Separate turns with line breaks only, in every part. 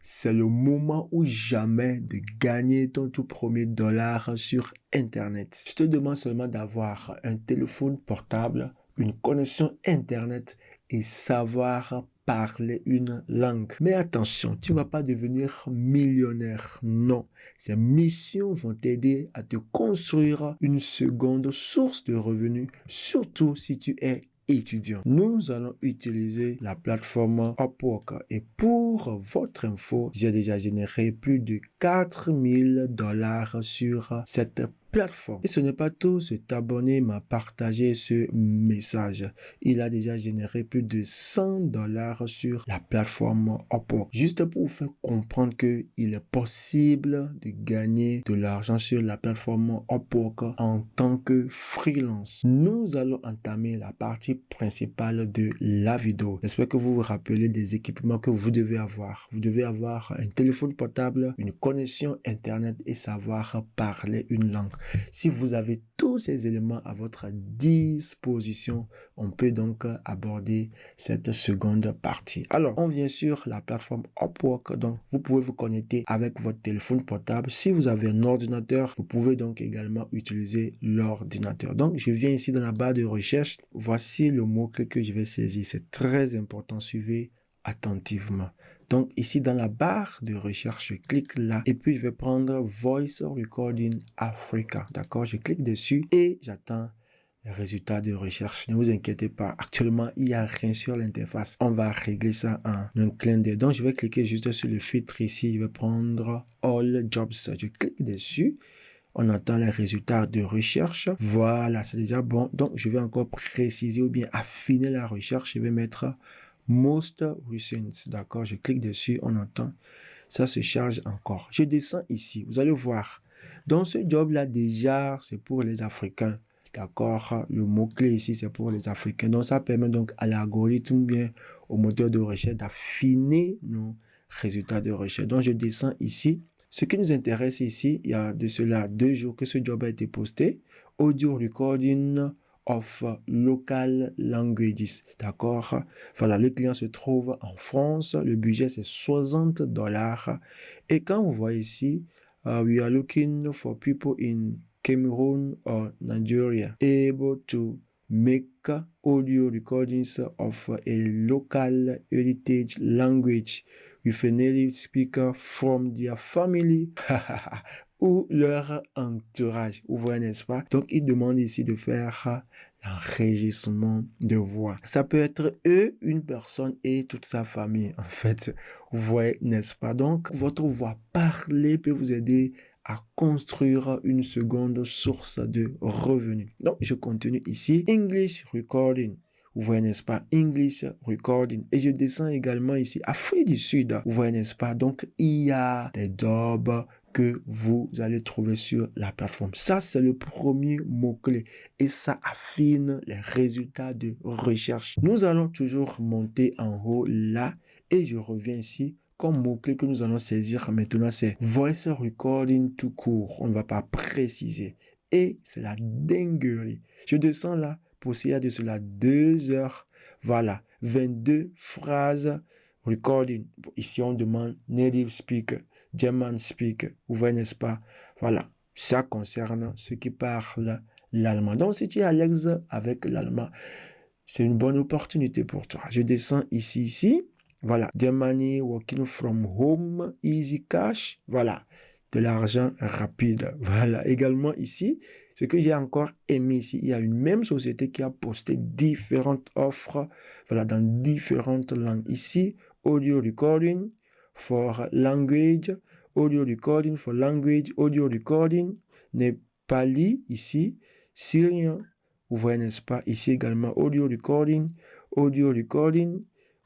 c'est le moment ou jamais de gagner ton tout premier dollar sur Internet. Je te demande seulement d'avoir un téléphone portable, une connexion Internet et savoir parler une langue. Mais attention, tu ne vas pas devenir millionnaire. Non, ces missions vont t'aider à te construire une seconde source de revenus, surtout si tu es étudiant. Nous allons utiliser la plateforme Upwork et pour votre info, j'ai déjà généré plus de 4000 dollars sur cette plateforme. Et ce n'est pas tout, cet abonné m'a partagé ce message. Il a déjà généré plus de 100 dollars sur la plateforme Upwork. Juste pour vous faire comprendre qu'il est possible de gagner de l'argent sur la plateforme Upwork en tant que freelance. Nous allons entamer la partie principale de la vidéo. J'espère que vous vous rappelez des équipements que vous devez avoir. Vous devez avoir un téléphone portable, une connexion Internet et savoir parler une langue. Si vous avez tous ces éléments à votre disposition, on peut donc aborder cette seconde partie. Alors, on vient sur la plateforme Upwork. Donc, vous pouvez vous connecter avec votre téléphone portable. Si vous avez un ordinateur, vous pouvez donc également utiliser l'ordinateur. Donc, je viens ici dans la barre de recherche. Voici le mot-clé que je vais saisir. C'est très important. Suivez attentivement. Donc ici dans la barre de recherche, je clique là et puis je vais prendre Voice Recording Africa. D'accord, je clique dessus et j'attends les résultats de recherche. Ne vous inquiétez pas, actuellement il n'y a rien sur l'interface. On va régler ça en un clin d'œil. Donc je vais cliquer juste sur le filtre ici. Je vais prendre All Jobs. Je clique dessus. On attend les résultats de recherche. Voilà, c'est déjà bon. Donc je vais encore préciser ou bien affiner la recherche. Je vais mettre Most Recent, d'accord, je clique dessus, on entend, ça se charge encore. Je descends ici, vous allez voir, dans ce job-là déjà, c'est pour les Africains, d'accord, le mot-clé ici, c'est pour les Africains, donc ça permet donc à l'algorithme, bien au moteur de recherche d'affiner nos résultats de recherche. Donc je descends ici, ce qui nous intéresse ici, il y a de cela 2 jours que ce job a été posté, audio recording of local languages, d'accord. Voilà, le client se trouve en France, le budget c'est 60 dollars. Et quand vous voyez ici, we are looking for people in Cameroon or Nigeria able to make audio recordings of a local heritage language with a native speaker from their family ou leur entourage. Vous voyez, n'est-ce pas? Donc, il demande ici de faire l'enregistrement de voix. Ça peut être eux, une personne et toute sa famille, en fait. Vous voyez, n'est-ce pas? Donc, votre voix parlée peut vous aider à construire une seconde source de revenus. Donc, je continue ici. English recording. Vous voyez, n'est-ce pas? English recording. Et je descends également ici. Afrique du Sud. Vous voyez, n'est-ce pas? Donc, il y a des jobs que vous allez trouver sur la plateforme. Ça, c'est le premier mot-clé et ça affine les résultats de recherche. Nous allons toujours monter en haut là et je reviens ici. Comme mot-clé que nous allons saisir maintenant, c'est Voice Recording tout court. On ne va pas préciser. Et c'est la dinguerie. Je descends là pour s'il y a de cela 2 heures. Voilà, 22 phrases recording. Ici, on demande native speaker, German speaker. Vous voyez, n'est-ce pas? Voilà, ça concerne ceux qui parlent l'allemand. Donc, si tu es à l'aise avec l'allemand, c'est une bonne opportunité pour toi. Je descends ici. Voilà, Germany, working from home, easy cash. Voilà, de l'argent rapide. Voilà, également ici, ce que j'ai encore aimé ici, il y a une même société qui a posté différentes offres, voilà, dans différentes langues. Ici, audio recording for language, audio recording for language, audio recording, Nepali ici, Syrien, vous voyez, n'est-ce pas, ici également, audio recording,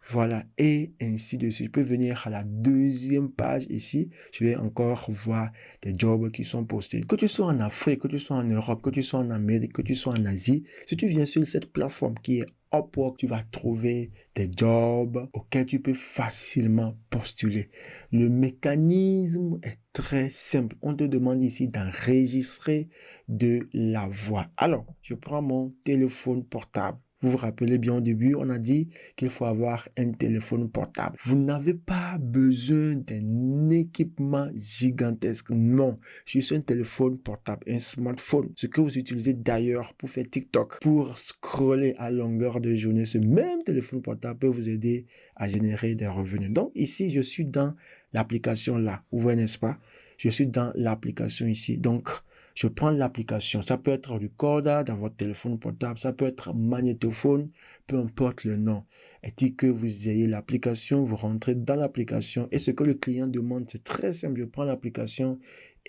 voilà, et ainsi de suite. Je peux venir à la 2e page ici. Je vais encore voir des jobs qui sont postés. Que tu sois en Afrique, que tu sois en Europe, que tu sois en Amérique, que tu sois en Asie, si tu viens sur cette plateforme qui est Upwork, tu vas trouver des jobs auxquels tu peux facilement postuler. Le mécanisme est très simple. On te demande ici d'enregistrer de la voix. Alors, je prends mon téléphone portable. Vous vous rappelez bien au début, on a dit qu'il faut avoir un téléphone portable. Vous n'avez pas besoin d'un équipement gigantesque. Non, juste un téléphone portable, un smartphone. Ce que vous utilisez d'ailleurs pour faire TikTok, pour scroller à longueur de journée. Ce même téléphone portable peut vous aider à générer des revenus. Donc ici, je suis dans l'application là. Vous voyez, n'est-ce pas? Je suis dans l'application ici. Donc, je prends l'application. Ça peut être Recorder dans votre téléphone portable. Ça peut être magnétophone, peu importe le nom. Et dit que vous ayez l'application, vous rentrez dans l'application. Et ce que le client demande, c'est très simple. Je prends l'application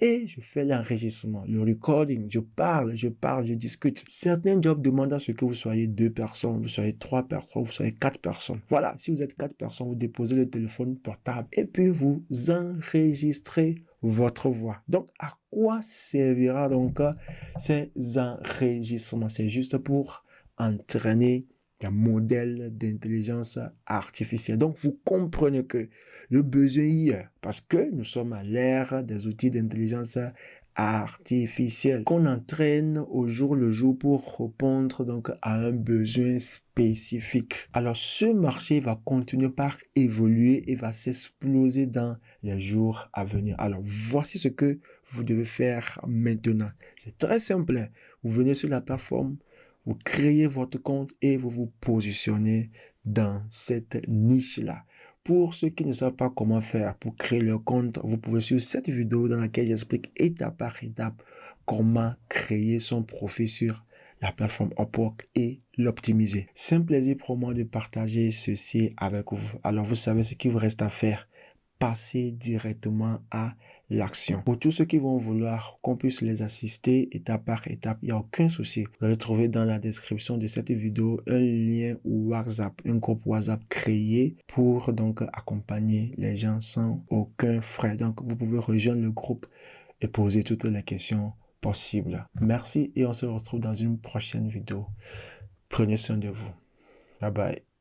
et je fais l'enregistrement, le recording. Je parle, je discute. Certains jobs demandent à ce que vous soyez 2 personnes, vous soyez 3 personnes, vous soyez 4 personnes. Voilà, si vous êtes 4 personnes, vous déposez le téléphone portable et puis vous enregistrez votre voix. Donc, à quoi servira donc ces enregistrements? C'est juste pour entraîner un modèle d'intelligence artificielle. Donc, vous comprenez que le besoin y est parce que nous sommes à l'ère des outils d'intelligence artificielle qu'on entraîne au jour le jour pour répondre donc à un besoin spécifique. Alors, ce marché va continuer par évoluer et va s'exploser dans les jours à venir. Alors, voici ce que vous devez faire maintenant. C'est très simple. Vous venez sur la plateforme, vous créez votre compte et vous vous positionnez dans cette niche-là. Pour ceux qui ne savent pas comment faire pour créer leur compte, vous pouvez suivre cette vidéo dans laquelle j'explique étape par étape comment créer son profil sur la plateforme Upwork et l'optimiser. C'est un plaisir pour moi de partager ceci avec vous. Alors, vous savez ce qu'il vous reste à faire. Passer directement à l'action. Pour tous ceux qui vont vouloir qu'on puisse les assister étape par étape, il n'y a aucun souci. Vous allez trouver dans la description de cette vidéo un lien WhatsApp, un groupe WhatsApp créé pour donc accompagner les gens sans aucun frais. Donc, vous pouvez rejoindre le groupe et poser toutes les questions possibles. Merci et on se retrouve dans une prochaine vidéo. Prenez soin de vous. Bye bye.